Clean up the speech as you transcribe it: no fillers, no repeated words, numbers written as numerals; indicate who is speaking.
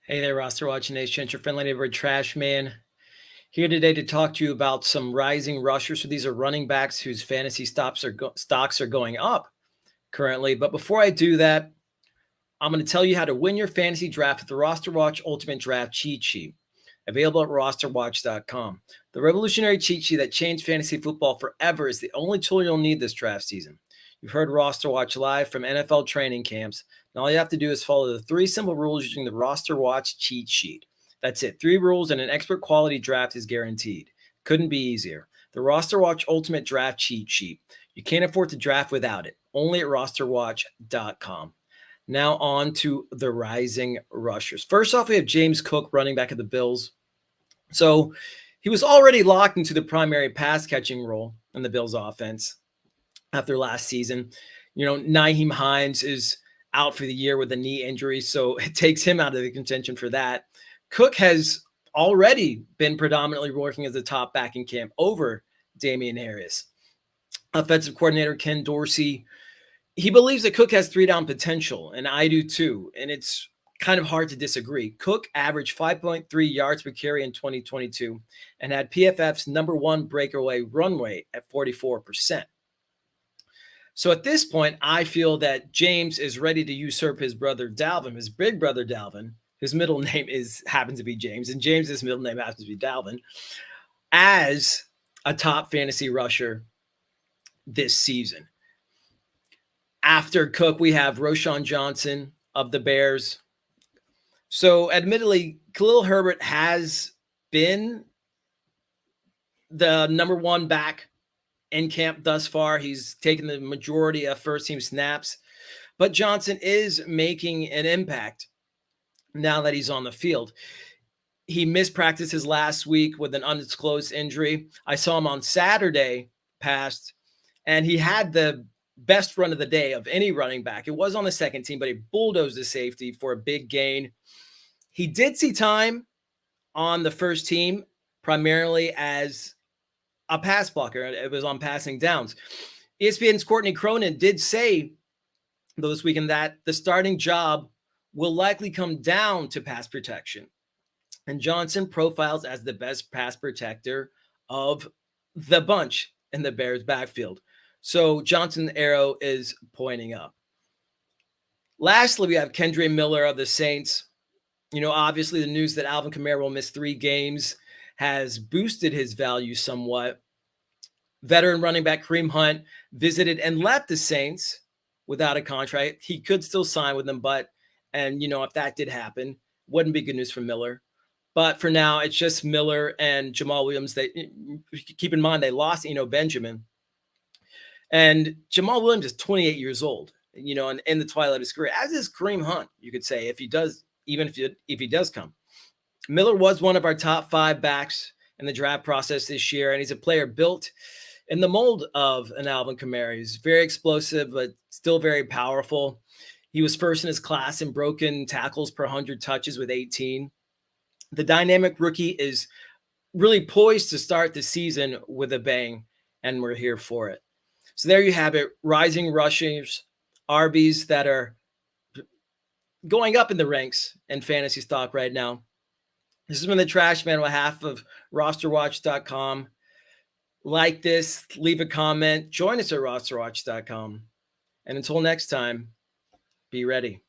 Speaker 1: Hey there, RosterWatch Nation. It's your friendly neighborhood Trashman here today to talk to you about some rising rushers. So these are running backs whose fantasy stocks are going up currently. But before I do that, I'm going to tell you how to win your fantasy draft with the RosterWatch Ultimate Draft Cheat Sheet, available at RosterWatch.com. The revolutionary cheat sheet that changed fantasy football forever is the only tool you'll need this draft season. You've heard RosterWatch live from NFL training camps. Now all you have to do is follow the 3 simple rules using the RosterWatch cheat sheet. That's it. 3 rules and an expert quality draft is guaranteed. Couldn't be easier. The RosterWatch Ultimate Draft Cheat Sheet. You can't afford to draft without it. Only at RosterWatch.com. Now on to the rising rushers. First off, we have James Cook, running back of the Bills. So he was already locked into the primary pass catching role in the Bills offense after last season. Nyheim Hines is out for the year with a knee injury, so it takes him out of the contention for that. Cook has already been predominantly working as a top back in camp over Damian Harris. Offensive coordinator Ken Dorsey, he believes that Cook has 3-down potential, and I do too, and it's kind of hard to disagree. Cook averaged 5.3 yards per carry in 2022 and had PFF's number 1 breakaway run rate at 44%. So at this point, I feel that James is ready to usurp his brother Dalvin, his big brother Dalvin. His middle name happens to be James, and James's middle name happens to be Dalvin, as a top fantasy rusher this season. After Cook, we have Roschon Johnson of the Bears. So admittedly, Khalil Herbert has been the number 1 back in camp thus far. He's taken the majority of first-team snaps, but Johnson is making an impact now that he's on the field. He missed practices last week with an undisclosed injury. I saw him on Saturday past, and he had the best run of the day of any running back. It was on the second team, but he bulldozed the safety for a big gain. He did see time on the first team, primarily as a pass blocker. It was on passing downs. ESPN's Courtney Cronin did say this weekend that the starting job will likely come down to pass protection. And Johnson profiles as the best pass protector of the bunch in the Bears backfield. So Johnson's arrow is pointing up. Lastly, we have Kendre Miller of the Saints. Obviously the news that Alvin Kamara will miss 3 games has boosted his value somewhat. Veteran running back Kareem Hunt visited and left the Saints without a contract. He could still sign with them, if that did happen, wouldn't be good news for Miller. But for now, it's just Miller and Jamal Williams. Keep in mind, they lost Benjamin. And Jamal Williams is 28 years old, and in the twilight of his career, as is Kareem Hunt, you could say, if he does come. Miller was one of our top 5 backs in the draft process this year, and he's a player built in the mold of an Alvin Kamara. He's very explosive, but still very powerful. He was first in his class in broken tackles per 100 touches with 18. The dynamic rookie is really poised to start the season with a bang, and we're here for it. So there you have it, rising rushers, RBs that are going up in the ranks in fantasy stock right now. This has been the Trashman on behalf of RosterWatch.com. Like this, leave a comment, join us at RosterWatch.com. And until next time, be ready.